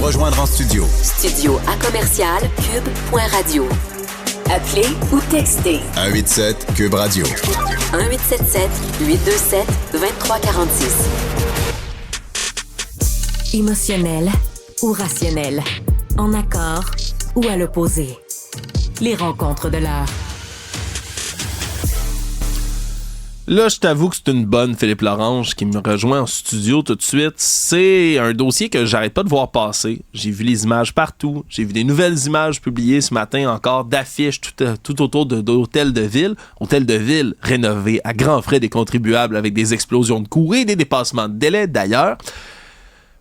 rejoindre en studio. Studio à commercial cube.radio. Appelez ou textez. 187 Cube Radio. 1877 827 2346. Émotionnel ou rationnel. En accord ou à l'opposé. Les rencontres de l'heure. Là, je t'avoue que c'est une bonne Philippe Lorange qui me rejoint en studio tout de suite. C'est un dossier que j'arrête pas de voir passer. J'ai vu les images partout. J'ai vu des nouvelles images publiées ce matin encore d'affiches tout autour d'hôtels de ville. Hôtels de ville rénovés à grands frais des contribuables avec des explosions de coûts et des dépassements de délai d'ailleurs.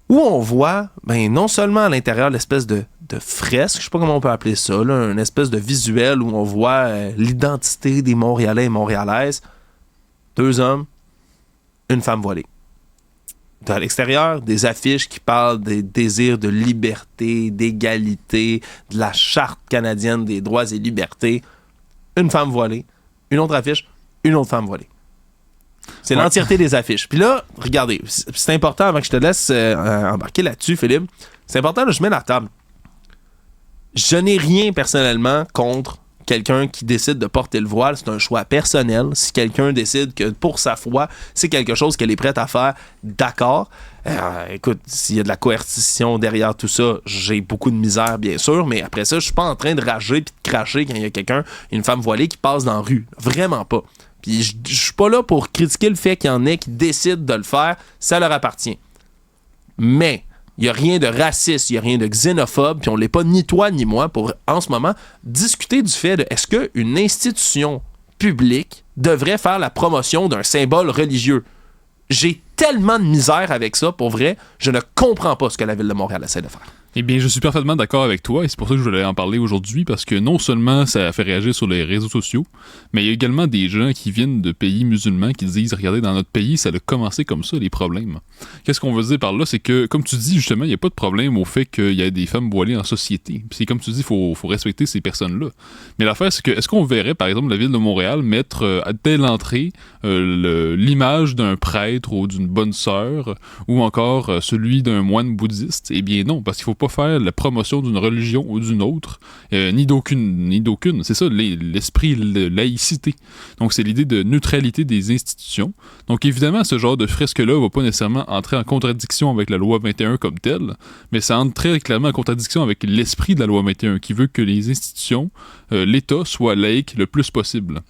Où on voit, non seulement à l'intérieur l'espèce de fresque, je sais pas comment on peut appeler ça, là, une espèce de visuel où on voit l'identité des Montréalais et Montréalaises. 2 hommes, une femme voilée. À l'extérieur, des affiches qui parlent des désirs de liberté, d'égalité, de la Charte canadienne des droits et libertés. Une femme voilée. Une autre affiche, une autre femme voilée. C'est l'entièreté des affiches. Puis là, regardez, c'est important avant que je te laisse embarquer là-dessus, Philippe. C'est important, là, je mets la table. Je n'ai rien personnellement contre quelqu'un qui décide de porter le voile. C'est un choix personnel. Si quelqu'un décide que pour sa foi, c'est quelque chose qu'elle est prête à faire, d'accord. Écoute, s'il y a de la coercition derrière tout ça, j'ai beaucoup de misère, bien sûr, mais après ça, je suis pas en train de rager puis de cracher quand il y a une femme voilée qui passe dans la rue. Vraiment pas. Puis je suis pas là pour critiquer le fait qu'il y en ait qui décident de le faire. Ça leur appartient. Mais il n'y a rien de raciste, il n'y a rien de xénophobe, puis on ne l'est pas ni toi ni moi pour, en ce moment, discuter du fait de est-ce qu'une institution publique devrait faire la promotion d'un symbole religieux. J'ai tellement de misère avec ça, pour vrai, je ne comprends pas ce que la Ville de Montréal essaie de faire. Eh bien, je suis parfaitement d'accord avec toi et c'est pour ça que je voulais en parler aujourd'hui parce que non seulement ça a fait réagir sur les réseaux sociaux, mais il y a également des gens qui viennent de pays musulmans qui disent « Regardez, dans notre pays, ça a commencé comme ça, les problèmes. » Qu'est-ce qu'on veut dire par là? C'est que, comme tu dis, justement, il n'y a pas de problème au fait qu'il y ait des femmes voilées en société. Puis c'est comme tu dis, il faut respecter ces personnes-là. Mais l'affaire, c'est que, est-ce qu'on verrait, par exemple, la Ville de Montréal mettre dès l'entrée l'image d'un prêtre ou d'une bonne sœur ou encore celui d'un moine bouddhiste? Eh bien non, parce qu'il faut pas faire la promotion d'une religion ou d'une autre, ni d'aucune. C'est ça, l'esprit de laïcité. Donc, c'est l'idée de neutralité des institutions. Donc, évidemment, ce genre de fresque-là va pas nécessairement entrer en contradiction avec la loi 21 comme telle, mais ça entre très clairement en contradiction avec l'esprit de la loi 21 qui veut que les institutions, l'État, soient laïques le plus possible.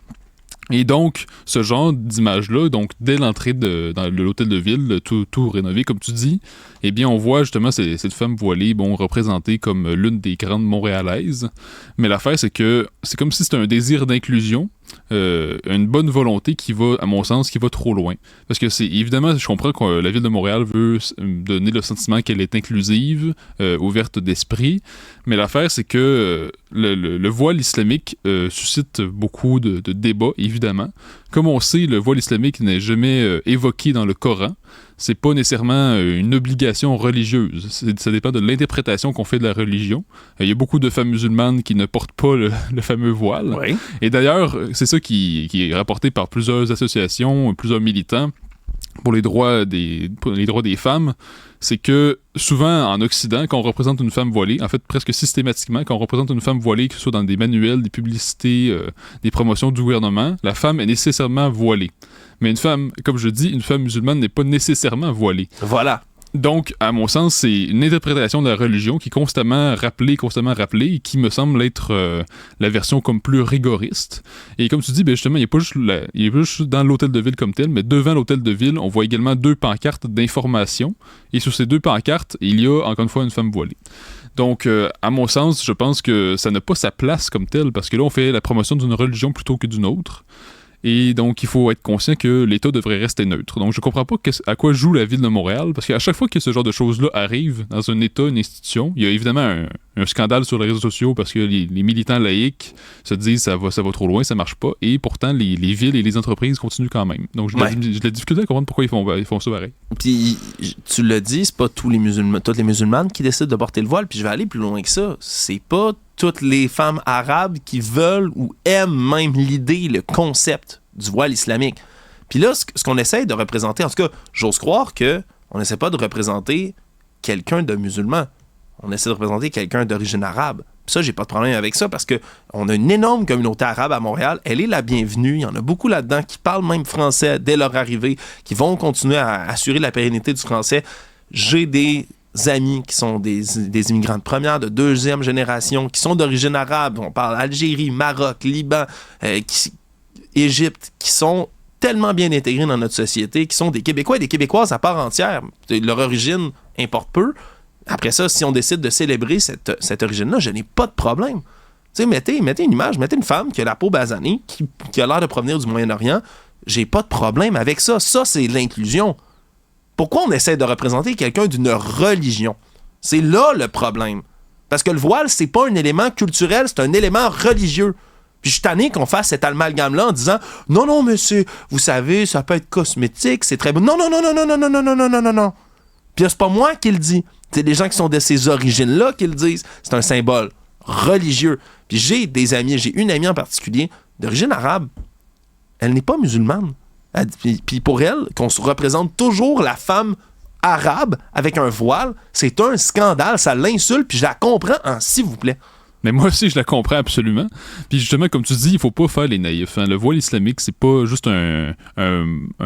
Et donc, ce genre d'image-là, donc dès l'entrée dans l'hôtel de ville, tout rénové, comme tu dis, eh bien, on voit justement cette femme voilée, représentée comme l'une des grandes Montréalaises. Mais l'affaire, c'est que c'est comme si c'était un désir d'inclusion, une bonne volonté qui va, à mon sens, qui va trop loin. Parce que c'est évidemment, je comprends que la Ville de Montréal veut donner le sentiment qu'elle est inclusive, ouverte d'esprit, mais l'affaire, c'est que le voile islamique suscite beaucoup de débats, évidemment. Comme on sait, le voile islamique n'est jamais évoqué dans le Coran. C'est pas nécessairement une obligation religieuse. Ça dépend de l'interprétation qu'on fait de la religion. Il y a beaucoup de femmes musulmanes qui ne portent pas le fameux voile. Oui. Et d'ailleurs, c'est ça qui est rapporté par plusieurs associations, plusieurs militants pour les droits des femmes. C'est que souvent en Occident, quand on représente une femme voilée, en fait presque systématiquement, quand on représente une femme voilée, que ce soit dans des manuels, des publicités, des promotions du gouvernement, la femme est nécessairement voilée. Mais une femme, comme je dis, une femme musulmane n'est pas nécessairement voilée. Voilà. Donc, à mon sens, c'est une interprétation de la religion qui est constamment rappelée, et qui me semble être la version comme plus rigoriste. Et comme tu dis, justement, il n'est pas juste dans l'hôtel de ville comme tel, mais devant l'hôtel de ville, on voit également 2 pancartes d'information. Et sur ces 2 pancartes, il y a, encore une fois, une femme voilée. Donc, à mon sens, je pense que ça n'a pas sa place comme tel, parce que là, on fait la promotion d'une religion plutôt que d'une autre. Et donc, il faut être conscient que l'État devrait rester neutre. Donc, je comprends pas à quoi joue la Ville de Montréal, parce qu'à chaque fois que ce genre de choses-là arrive dans un État, une institution, il y a évidemment un scandale sur les réseaux sociaux parce que les militants laïcs se disent ça va trop loin, ça marche pas, et pourtant, les villes et les entreprises continuent quand même. Donc, j'ai la difficulté à comprendre pourquoi ils font ça pareil. Puis, tu l'as dit, c'est pas toutes les musulmanes qui décident de porter le voile, puis je vais aller plus loin que ça. C'est pas toutes les femmes arabes qui veulent ou aiment même l'idée, le concept du voile islamique. Puis là, ce qu'on essaie de représenter, en tout cas, j'ose croire qu'on n'essaie pas de représenter quelqu'un de musulman. on essaie de représenter quelqu'un d'origine arabe. Ça, j'ai pas de problème avec ça parce qu'on a une énorme communauté arabe à Montréal. Elle est la bienvenue. Il y en a beaucoup là-dedans qui parlent même français dès leur arrivée, qui vont continuer à assurer la pérennité du français. J'ai des amis qui sont des immigrants de première, de deuxième génération, qui sont d'origine arabe. On parle Algérie, Maroc, Liban, Égypte, qui sont tellement bien intégrés dans notre société, qui sont des Québécois et des Québécoises à part entière. Leur origine importe peu. Après ça, si on décide de célébrer cette origine-là, je n'ai pas de problème. Tu sais, mettez une image, mettez une femme qui a la peau basanée, qui a l'air de provenir du Moyen-Orient. J'ai pas de problème avec ça. Ça, c'est l'inclusion. Pourquoi on essaie de représenter quelqu'un d'une religion? C'est là le problème. Parce que le voile, c'est pas un élément culturel, c'est un élément religieux. Puis je suis tanné qu'on fasse cet amalgame-là en disant « Non, mais vous savez, ça peut être cosmétique, c'est très beau. » Non. Puis c'est pas moi qui le dis. C'est des gens qui sont de ces origines-là qui le disent. C'est un symbole religieux. Puis j'ai une amie en particulier d'origine arabe. Elle n'est pas musulmane. Puis pour elle, qu'on se représente toujours la femme arabe avec un voile, c'est un scandale. Ça l'insulte, puis je la comprends s'il vous plaît. Mais moi aussi, je la comprends absolument. Puis justement, comme tu dis, il faut pas faire les naïfs. Hein. Le voile islamique, c'est pas juste un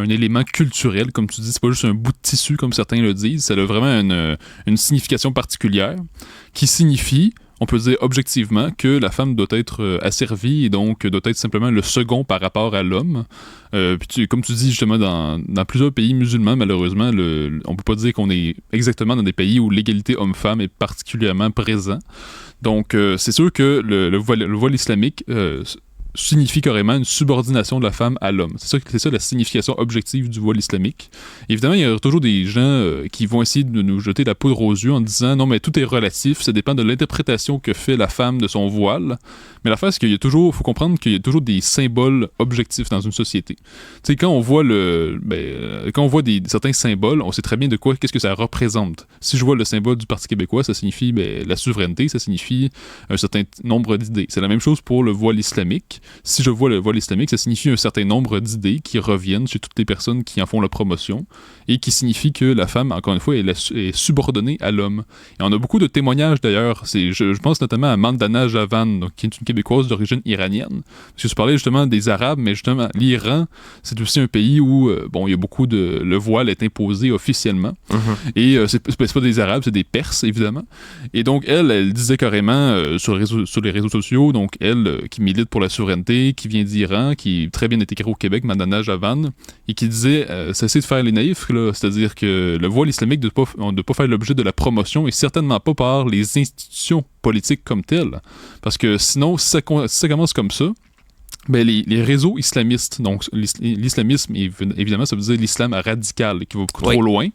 élément culturel, comme tu dis, c'est pas juste un bout de tissu, comme certains le disent. Ça a vraiment une signification particulière qui signifie, on peut dire objectivement, que la femme doit être asservie et donc doit être simplement le second par rapport à l'homme. Puis comme tu dis justement, dans plusieurs pays musulmans, malheureusement, on peut pas dire qu'on est exactement dans des pays où l'égalité homme-femme est particulièrement présente. Donc, c'est sûr que le voile islamique signifie carrément une subordination de la femme à l'homme. C'est ça la signification objective du voile islamique. Évidemment, il y a toujours des gens qui vont essayer de nous jeter la poudre aux yeux en disant « Non, mais tout est relatif, ça dépend de l'interprétation que fait la femme de son voile. » Mais l'affaire, c'est faut comprendre qu'il y a toujours des symboles objectifs dans une société. Tu sais, quand on voit certains symboles, on sait très bien qu'est-ce que ça représente. Si je vois le symbole du Parti québécois, ça signifie la souveraineté, ça signifie un certain nombre d'idées. C'est la même chose pour le voile islamique. Si je vois le voile islamique, ça signifie un certain nombre d'idées qui reviennent chez toutes les personnes qui en font la promotion et qui signifie que la femme, encore une fois, est subordonnée à l'homme. Et on a beaucoup de témoignages d'ailleurs. Je pense notamment à Mandana Javan, donc, qui est une Québécoise d'origine iranienne. Parce que je parlais justement des Arabes, mais justement, l'Iran, c'est aussi un pays où il y a beaucoup le voile est imposé officiellement. Mm-hmm. Et c'est pas des Arabes, c'est des Perses, évidemment. Et donc, elle disait carrément sur les réseaux sociaux, donc elle qui milite pour la souveraineté, qui vient d'Iran, qui est très bien intégrée au Québec, Mandana Javan, et qui disait cessez de faire les naïfs, là. C'est-à-dire que le voile islamique ne doit pas faire l'objet de la promotion et certainement pas par les institutions politiques comme telles. Parce que sinon, si ça commence comme ça, ben les réseaux islamistes, donc l'islamisme, évidemment, ça veut dire l'islam radical, qui va trop loin.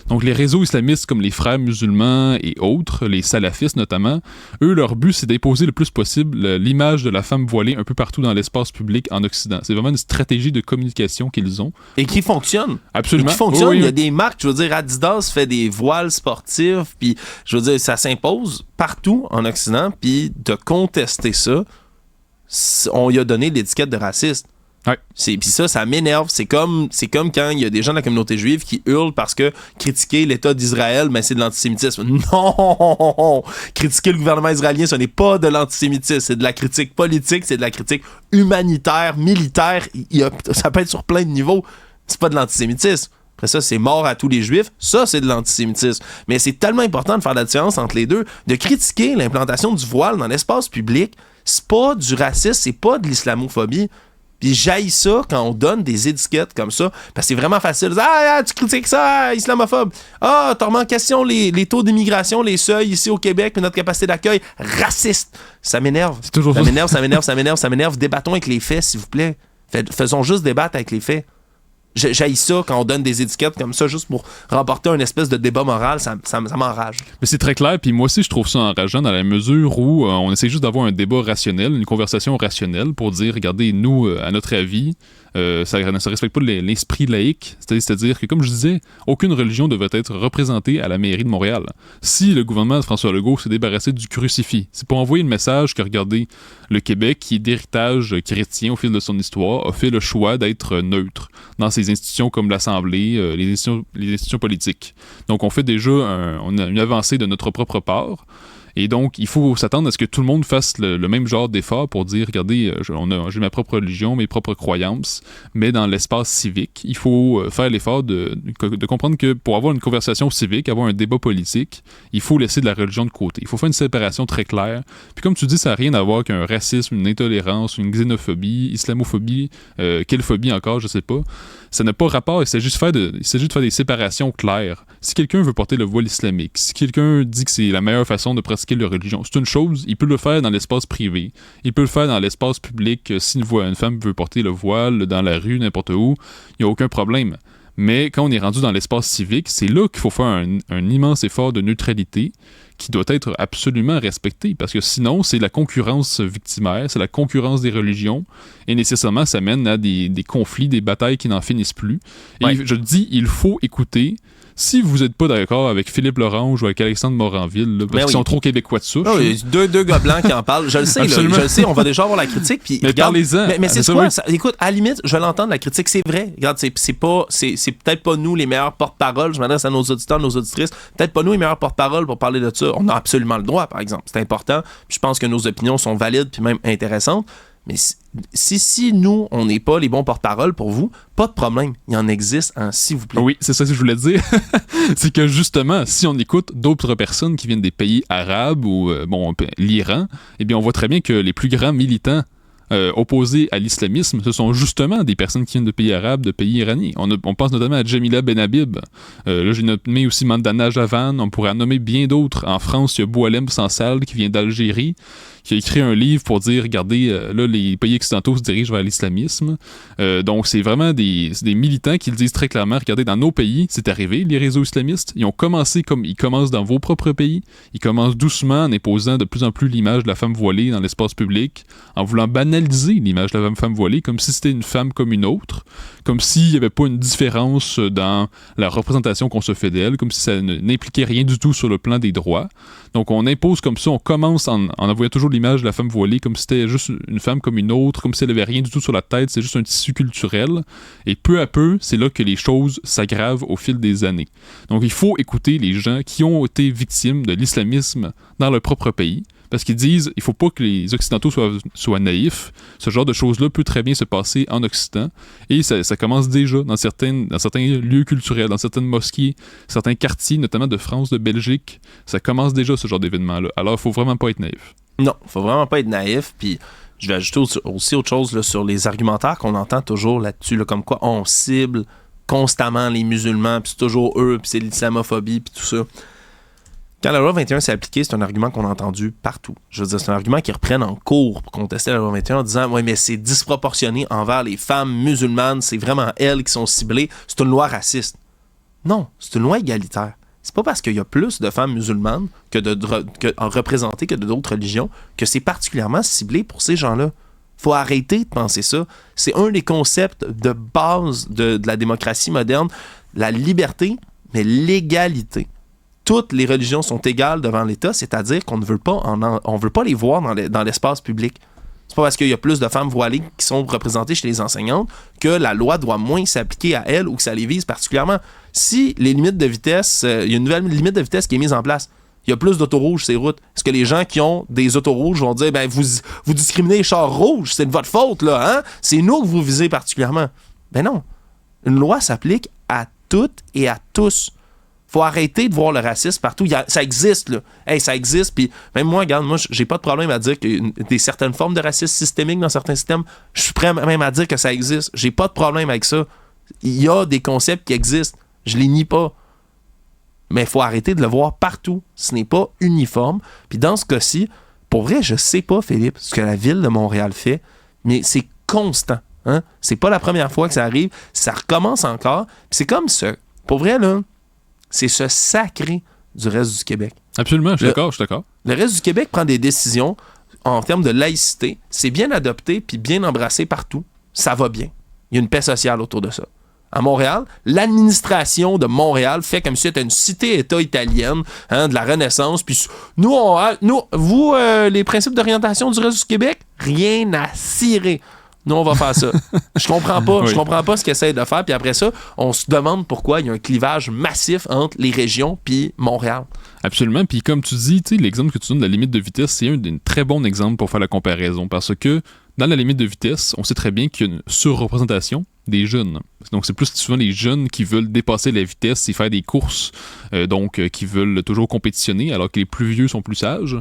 Donc les réseaux islamistes comme les frères musulmans et autres, les salafistes notamment, eux, leur but, c'est d'imposer le plus possible l'image de la femme voilée un peu partout dans l'espace public en Occident. C'est vraiment une stratégie de communication qu'ils ont. Et qui fonctionne. Absolument. Et qui fonctionne. Oui. Il y a des marques, je veux dire, Adidas fait des voiles sportifs, puis je veux dire, ça s'impose partout en Occident, puis de contester ça, on lui a donné l'étiquette de raciste. Ouais. Puis ça m'énerve. C'est comme quand il y a des gens de la communauté juive qui hurlent parce que critiquer l'État d'Israël, c'est de l'antisémitisme. Non! Critiquer le gouvernement israélien, ce n'est pas de l'antisémitisme. C'est de la critique politique, c'est de la critique humanitaire, militaire. Ça peut être sur plein de niveaux. C'est pas de l'antisémitisme. Après ça, c'est mort à tous les juifs. Ça, c'est de l'antisémitisme. Mais c'est tellement important de faire la différence entre les deux. De critiquer l'implantation du voile dans l'espace public, c'est pas du racisme, c'est pas de l'islamophobie. Puis j'haïs ça quand on donne des étiquettes comme ça, parce que c'est vraiment facile. Tu critiques ça, islamophobe. T'as remis en question les taux d'immigration, les seuils ici au Québec, puis notre capacité d'accueil. Raciste. Ça m'énerve. C'est toujours ça m'énerve. Débattons avec les faits, s'il vous plaît. Faisons juste débattre avec les faits. J'haïs ça quand on donne des étiquettes comme ça juste pour remporter un espèce de débat moral, ça m'enrage. Mais c'est très clair, puis moi aussi je trouve ça enrageant dans la mesure où on essaie juste d'avoir un débat rationnel, une conversation rationnelle pour dire, regardez, nous, à notre avis, ça ne respecte pas l'esprit laïque, c'est-à-dire que, comme je disais, aucune religion devrait être représentée à la mairie de Montréal. Si le gouvernement de François Legault s'est débarrassé du crucifix, c'est pour envoyer le message que, regardez, le Québec, qui est d'héritage chrétien au fil de son histoire, a fait le choix d'être neutre dans ses les institutions comme l'Assemblée, les institutions politiques. Donc, on fait déjà on a une avancée de notre propre part. Et donc, il faut s'attendre à ce que tout le monde fasse le même genre d'effort pour dire, regardez, j'ai ma propre religion, mes propres croyances, mais dans l'espace civique, il faut faire l'effort de comprendre que pour avoir une conversation civique, avoir un débat politique, il faut laisser de la religion de côté. Il faut faire une séparation très claire. Puis comme tu dis, ça n'a rien à voir qu'un racisme, une intolérance, une xénophobie, islamophobie, quelle phobie encore, je sais pas. Ça n'a pas rapport, il s'agit de faire des séparations claires. Si quelqu'un veut porter le voile islamique, si quelqu'un dit que c'est la meilleure façon de pratiquer leur religion, c'est une chose, il peut le faire dans l'espace privé, il peut le faire dans l'espace public, si une femme veut porter le voile dans la rue, n'importe où, il n'y a aucun problème. Mais quand on est rendu dans l'espace civique, c'est là qu'il faut faire un immense effort de neutralité qui doit être absolument respecté, parce que sinon, c'est la concurrence victimaire, c'est la concurrence des religions, et nécessairement, ça mène à des conflits, des batailles qui n'en finissent plus. Et je dis, il faut écouter. Si vous n'êtes pas d'accord avec Philippe Lorange ou avec Alexandre Moranville, là, parce qu'ils sont trop québécois de souche. Oh, deux gars blancs qui en parlent. Je le sais, je le sais, on va déjà avoir la critique. Puis, mais regarde, parlez-en. Mais c'est quoi? Ça, écoute, à la limite, je vais l'entendre, la critique, c'est vrai. Regarde, c'est peut-être pas nous les meilleurs porte-parole. Je m'adresse à nos auditeurs, nos auditrices. Peut-être pas nous les meilleurs porte-parole pour parler de ça. On a absolument le droit, par exemple. C'est important. Je pense que nos opinions sont valides puis même intéressantes. Mais si nous, on n'est pas les bons porte-parole pour vous, pas de problème. Il en existe un, s'il vous plaît. Oui, c'est ça que je voulais dire. C'est que justement, si on écoute d'autres personnes qui viennent des pays arabes ou l'Iran, eh bien, on voit très bien que les plus grands militants opposés à l'islamisme, ce sont justement des personnes qui viennent de pays arabes, de pays iraniens. On pense notamment à Jamila Benhabib. Là, j'ai nommé aussi Mandana Javan. On pourrait en nommer bien d'autres. En France, il y a Boualem Sansal qui vient d'Algérie, qui a écrit un livre pour dire, regardez, là, les pays occidentaux se dirigent vers l'islamisme. Donc, c'est vraiment des militants qui le disent très clairement. Regardez, dans nos pays, c'est arrivé, les réseaux islamistes. Ils ont commencé comme ils commencent dans vos propres pays. Ils commencent doucement en imposant de plus en plus l'image de la femme voilée dans l'espace public, en voulant banaliser l'image de la femme voilée comme si c'était une femme comme une autre, comme s'il n'y avait pas une différence dans la représentation qu'on se fait d'elle, comme si ça n'impliquait rien du tout sur le plan des droits. Donc, on impose comme ça, on commence en envoyant toujours l'image de la femme voilée comme si c'était juste une femme comme une autre, comme si elle avait rien du tout sur la tête, c'est juste un tissu culturel. Et peu à peu, c'est là que les choses s'aggravent au fil des années. Donc, il faut écouter les gens qui ont été victimes de l'islamisme dans leur propre pays, parce qu'ils disent il faut pas que les Occidentaux soient naïfs. Ce genre de choses-là peut très bien se passer en Occident. Et ça commence déjà dans certains lieux culturels, dans certaines mosquées, certains quartiers, notamment de France, de Belgique. Ça commence déjà ce genre d'événement-là. Alors, il faut vraiment pas être naïf. Non, faut vraiment pas être naïf. Puis, je vais ajouter aussi autre chose là, sur les argumentaires qu'on entend toujours là-dessus, là, comme quoi on cible constamment les musulmans, puis c'est toujours eux, puis c'est l'islamophobie, puis tout ça. Quand la loi 21 s'est appliquée, c'est un argument qu'on a entendu partout. Je veux dire, c'est un argument qu'ils reprennent en cours pour contester la loi 21 en disant « Oui, mais c'est disproportionné envers les femmes musulmanes, c'est vraiment elles qui sont ciblées, c'est une loi raciste. » Non, c'est une loi égalitaire. C'est pas parce qu'il y a plus de femmes musulmanes représentées que d'autres religions que c'est particulièrement ciblé pour ces gens-là. Faut arrêter de penser ça. C'est un des concepts de base de la démocratie moderne, la liberté, mais l'égalité. Toutes les religions sont égales devant l'État, c'est-à-dire qu'on ne veut pas on veut pas les voir dans l'espace public. C'est pas parce qu'il y a plus de femmes voilées qui sont représentées chez les enseignantes que la loi doit moins s'appliquer à elles ou que ça les vise particulièrement. Si les limites de vitesse, il y a une nouvelle limite de vitesse qui est mise en place, il y a plus d'autoroutes sur ces routes. Est-ce que les gens qui ont des autoroutes vont dire ben vous discriminez les chars rouges, c'est de votre faute là, hein? C'est nous que vous visez particulièrement. Ben non. Une loi s'applique à toutes et à tous. Faut arrêter de voir le racisme partout. Ça existe, là. Hey, ça existe. Puis même moi, regarde, j'ai pas de problème à dire qu'il y a des certaines formes de racisme systémique dans certains systèmes. Je suis prêt même à dire que ça existe. J'ai pas de problème avec ça. Il y a des concepts qui existent. Je les nie pas. Mais il faut arrêter de le voir partout. Ce n'est pas uniforme. Puis dans ce cas-ci, pour vrai, je sais pas, Philippe, ce que la Ville de Montréal fait, mais c'est constant. Hein? C'est pas la première fois que ça arrive. Ça recommence encore. Puis c'est comme ça. Pour vrai, là, c'est se sacrer du reste du Québec. Absolument, je suis d'accord. Le reste du Québec prend des décisions en termes de laïcité. C'est bien adopté puis bien embrassé partout. Ça va bien. Il y a une paix sociale autour de ça. À Montréal, l'administration de Montréal fait comme si c'était une cité-État italienne, hein, de la Renaissance. Puis vous, les principes d'orientation du reste du Québec, rien à cirer. nous, on va faire ça. Je comprends pas. Oui. Je comprends pas ce qu'ils essayent de faire. Puis après ça, on se demande pourquoi il y a un clivage massif entre les régions puis Montréal. Absolument. Puis comme tu dis, l'exemple que tu donnes de la limite de vitesse, c'est un très bon exemple pour faire la comparaison. Parce que dans la limite de vitesse, on sait très bien qu'il y a une surreprésentation des jeunes. Donc, c'est plus souvent les jeunes qui veulent dépasser la vitesse et faire des courses, qui veulent toujours compétitionner, alors que les plus vieux sont plus sages.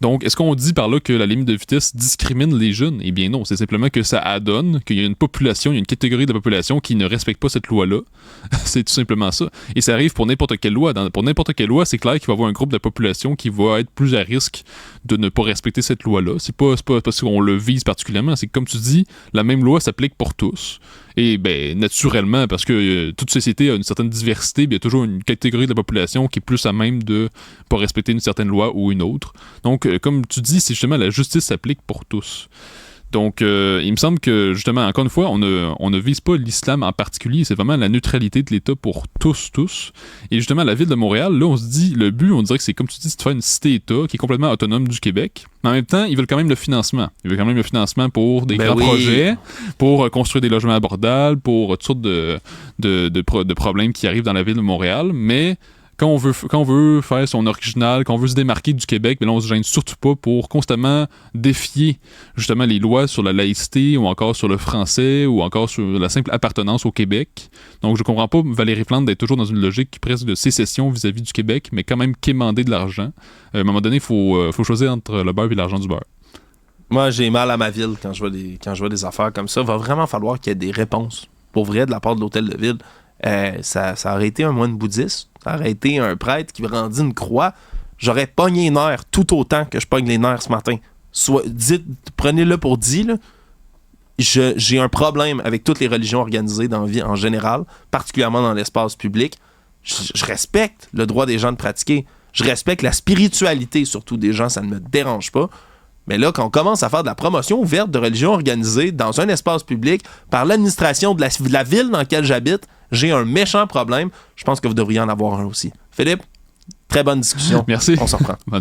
Donc, est-ce qu'on dit par là que la limite de vitesse discrimine les jeunes? Eh bien non, c'est simplement que ça adonne qu'il y a une population, il y a une catégorie de la population qui ne respecte pas cette loi-là. C'est tout simplement ça. Et ça arrive pour n'importe quelle loi. Pour n'importe quelle loi, c'est clair qu'il va y avoir un groupe de population qui va être plus à risque de ne pas respecter cette loi-là. C'est pas parce qu'on le vise particulièrement, c'est que, comme tu dis, la même loi s'applique pour tous. Et ben naturellement, parce que toute société a une certaine diversité, il y a toujours une catégorie de la population qui est plus à même de pas respecter une certaine loi ou une autre. Donc, comme tu dis, c'est justement la justice s'applique pour tous. Donc, il me semble que, justement, encore une fois, on ne vise pas l'islam en particulier, c'est vraiment la neutralité de l'État pour tous. Et justement, la ville de Montréal, là, on se dit, le but, on dirait que c'est, comme tu dis, c'est de faire une cité-État qui est complètement autonome du Québec. Mais en même temps, ils veulent quand même le financement. Ils veulent quand même le financement pour des grands projets, pour construire des logements abordables, pour toutes sortes de problèmes qui arrivent dans la ville de Montréal. Mais quand on veut faire son original, quand on veut se démarquer du Québec, mais là, on se gêne surtout pas pour constamment défier justement les lois sur la laïcité ou encore sur le français ou encore sur la simple appartenance au Québec. Donc, je comprends pas Valérie Plante d'être toujours dans une logique presque de sécession vis-à-vis du Québec, mais quand même quémander de l'argent. À un moment donné, il faut choisir entre le beurre et l'argent du beurre. Moi, j'ai mal à ma ville quand je vois des affaires comme ça. Il va vraiment falloir qu'il y ait des réponses, pour vrai, de la part de l'hôtel de ville. Ça aurait été un moine bouddhiste, ça aurait été un prêtre qui brandit une croix, j'aurais pogné les nerfs tout autant que je pogne les nerfs ce matin. Prenez-le pour dit, là, j'ai un problème avec toutes les religions organisées dans la vie en général, particulièrement dans l'espace public. Je respecte le droit des gens de pratiquer, je respecte la spiritualité surtout des gens, ça ne me dérange pas. Mais là, quand on commence à faire de la promotion ouverte de religions organisées dans un espace public par l'administration de la ville dans laquelle j'habite, j'ai un méchant problème. Je pense que vous devriez en avoir un aussi. Philippe, très bonne discussion. Merci. On s'en reprend. Bonne